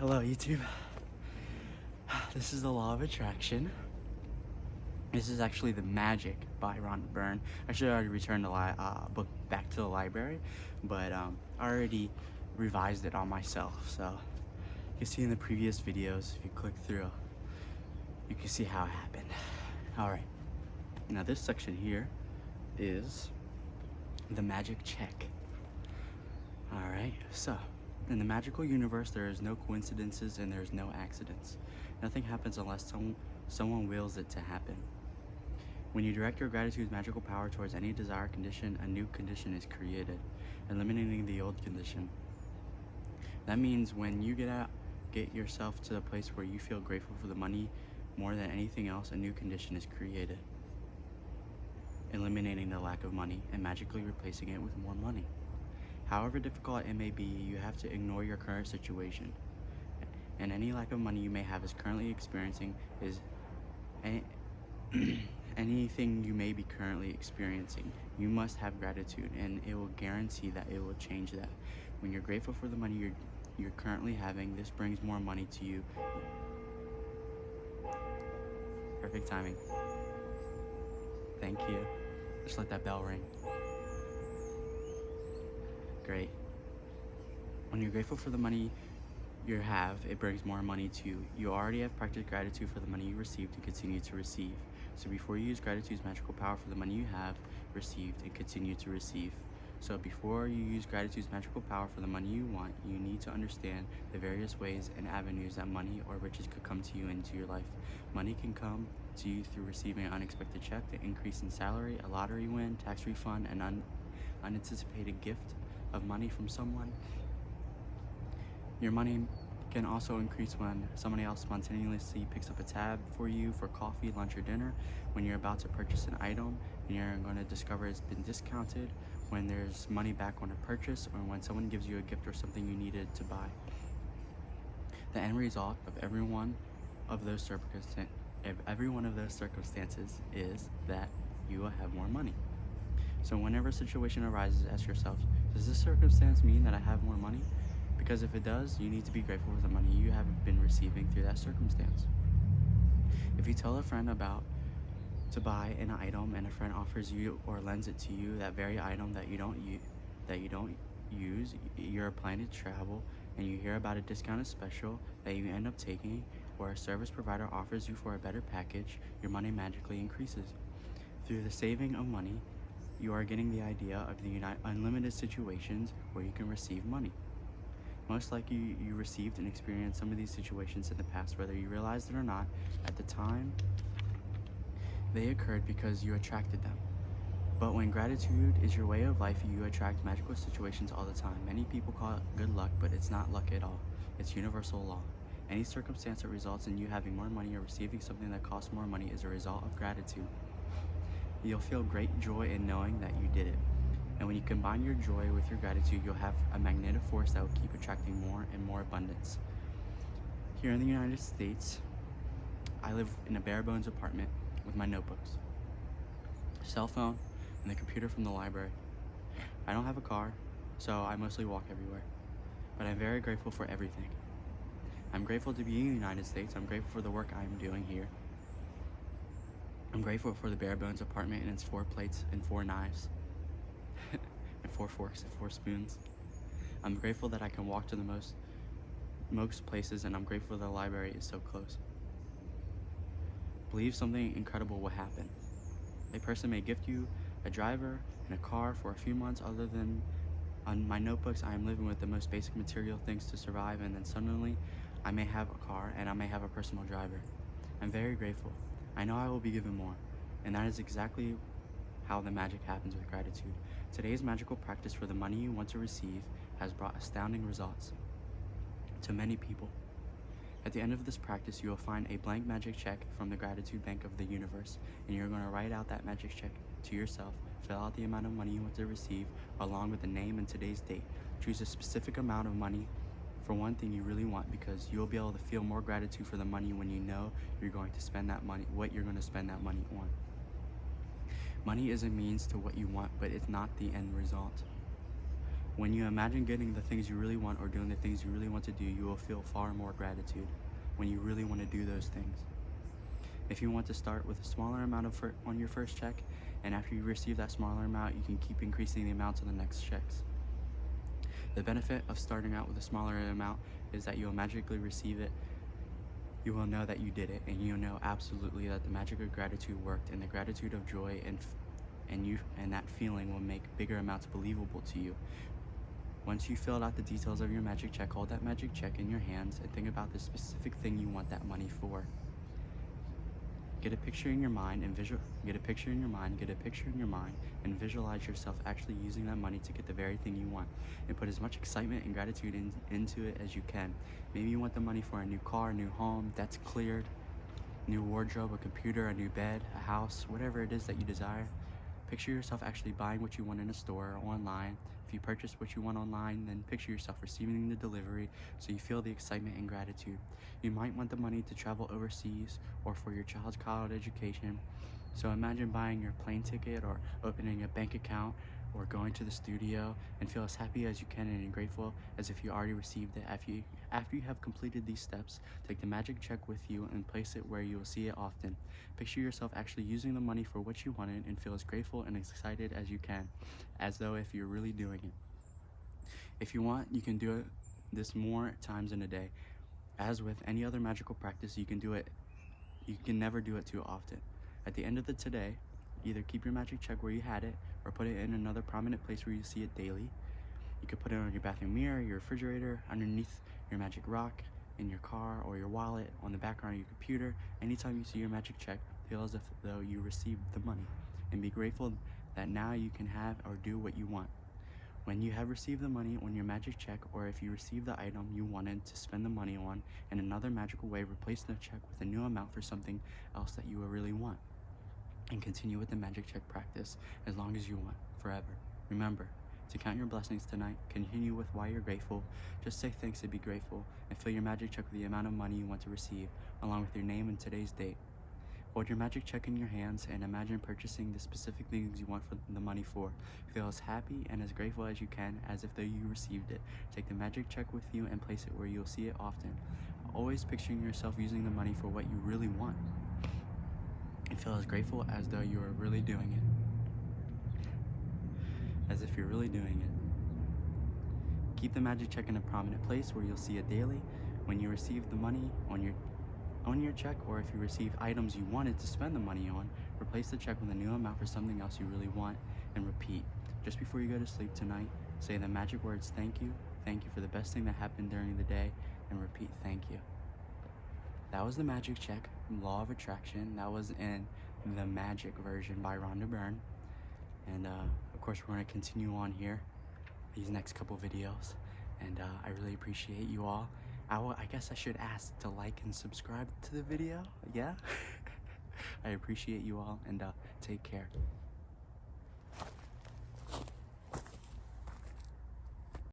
Hello, YouTube. This is The Law of Attraction. This is actually The Magic by Rhonda Byrne. I should already returned the book back to the library, but I already revised it on myself. So you can see in the previous videos, if you click through, you can see how it happened. All right. Now this section here is the magic check. All right. So in the magical universe, there is no coincidences and there is no accidents. Nothing happens unless someone wills it to happen. When you direct your gratitude's magical power towards any desired condition, a new condition is created, eliminating the old condition. That means when you get yourself to the place where you feel grateful for the money more than anything else, a new condition is created, eliminating the lack of money and magically replacing it with more money. However difficult it may be, you have to ignore your current situation. And any lack of money you may have is currently experiencing is anything you may be currently experiencing. You must have gratitude, and it will guarantee that it will change that. When you're grateful for the money you're currently having, this brings more money to you. Perfect timing. Thank you. Just let that bell ring. Great. When you're grateful for the money you have, it brings more money to you. You already have practiced gratitude for the money you received and continue to receive. So before you use gratitude's magical power for the money you have received and continue to receive. So before you use gratitude's magical power for the money you want, you need to understand the various ways and avenues that money or riches could come to you into your life. Money can come to you through receiving an unexpected check, an increase in salary, a lottery win, tax refund, an unanticipated gift of money from someone. Your money can also increase when somebody else spontaneously picks up a tab for you for coffee, lunch, or dinner, when you're about to purchase an item and you're going to discover it's been discounted, when there's money back on a purchase, or when someone gives you a gift or something you needed to buy. The end result of every one of those circumstances is that you will have more money. So whenever a situation arises, ask yourself, does this circumstance mean that I have more money? Because if it does, you need to be grateful for the money you have been receiving through that circumstance. If you tell a friend about to buy an item and a friend offers you or lends it to you that very item that you don't use, you're planning to travel and you hear about a discounted special that you end up taking, or a service provider offers you for a better package, your money magically increases. Through the saving of money, you are getting the idea of the unlimited situations where you can receive money. Most likely you received and experienced some of these situations in the past, whether you realized it or not. At the time, they occurred because you attracted them. But when gratitude is your way of life, you attract magical situations all the time. Many people call it good luck, but it's not luck at all. It's universal law. Any circumstance that results in you having more money or receiving something that costs more money is a result of gratitude. You'll feel great joy in knowing that you did it. And when you combine your joy with your gratitude, you'll have a magnetic force that will keep attracting more and more abundance. Here in the United States, I live in a bare bones apartment with my notebooks, cell phone, and the computer from the library. I don't have a car, so I mostly walk everywhere. But I'm very grateful for everything. I'm grateful to be in the United States. I'm grateful for the work I'm doing here. I'm grateful for the bare bones apartment and its 4 plates and 4 knives. And 4 forks and 4 spoons. I'm grateful that I can walk to the most places, and I'm grateful the library is so close. Believe something incredible will happen. A person may gift you a driver and a car for a few months. Other than on my notebooks, I am living with the most basic material things to survive, and then suddenly I may have a car and I may have a personal driver. I'm very grateful. I know I will be given more, and that is exactly how the magic happens with gratitude. Today's magical practice for the money you want to receive has brought astounding results to many people. At the end of this practice, you will find a blank magic check from the gratitude bank of the universe, and you're going to write out that magic check to yourself, fill out the amount of money you want to receive along with the name and today's date. Choose a specific amount of money for one thing you really want, because you'll be able to feel more gratitude for the money when you know you're going to spend that money, what you're going to spend that money on. Money is a means to what you want, but it's not the end result. When you imagine getting the things you really want or doing the things you really want to do, you will feel far more gratitude when you really want to do those things. If you want to start with a smaller amount on your first check, and after you receive that smaller amount, you can keep increasing the amounts on the next checks. The benefit of starting out with a smaller amount is that you'll magically receive it. You will know that you did it, and you'll know absolutely that the magic of gratitude worked, and the gratitude of joy and that feeling will make bigger amounts believable to you. Once you filled out the details of your magic check, hold that magic check in your hands and think about the specific thing you want that money for. Get a picture in your mind and visualize yourself actually using that money to get the very thing you want, and put as much excitement and gratitude into it as you can. Maybe you want the money for a new car, a new home, debts cleared, new wardrobe, a computer, a new bed, a house, whatever it is that you desire. Picture yourself actually buying what you want in a store or online. If you purchase what you want online, then picture yourself receiving the delivery so you feel the excitement and gratitude. You might want the money to travel overseas or for your child's college education. So imagine buying your plane ticket or opening a bank account or going to the studio, and feel as happy as you can and grateful as if you already received it. After you have completed these steps, take the magic check with you and place it where you will see it often. Picture yourself actually using the money for what you wanted and feel as grateful and excited as you can, as though if you're really doing it. If you want, you can do this more times in a day. As with any other magical practice, you can never do it too often. At the end of the today, either keep your magic check where you had it or put it in another prominent place where you see it daily. You could put it on your bathroom mirror, your refrigerator, underneath your magic rock, in your car or your wallet, on the background of your computer. Anytime you see your magic check, feel as if though you received the money, and be grateful that now you can have or do what you want. When you have received the money on your magic check, or if you receive the item you wanted to spend the money on in another magical way, replace the check with a new amount for something else that you will really want, and continue with the magic check practice as long as you want, forever. Remember to count your blessings tonight. Continue with why you're grateful. Just say thanks and be grateful, and fill your magic check with the amount of money you want to receive, along with your name and today's date. Hold your magic check in your hands and imagine purchasing the specific things you want for the money for. Feel as happy and as grateful as you can, as if though you received it. Take the magic check with you and place it where you'll see it often, always picturing yourself using the money for what you really want, and feel as grateful as though you are really doing it. As if you're really doing it. Keep the magic check in a prominent place where you'll see it daily. When you receive the money on your check, or if you receive items you wanted to spend the money on, replace the check with a new amount for something else you really want, and repeat. Just before you go to sleep tonight, say the magic words, thank you for the best thing that happened during the day, and repeat thank you. That was the magic check, Law of Attraction. That was in the magic version by Rhonda Byrne. And of course, we're going to continue on here, these next couple videos. And I really appreciate you all. I guess I should ask to like and subscribe to the video. Yeah? I appreciate you all, and take care.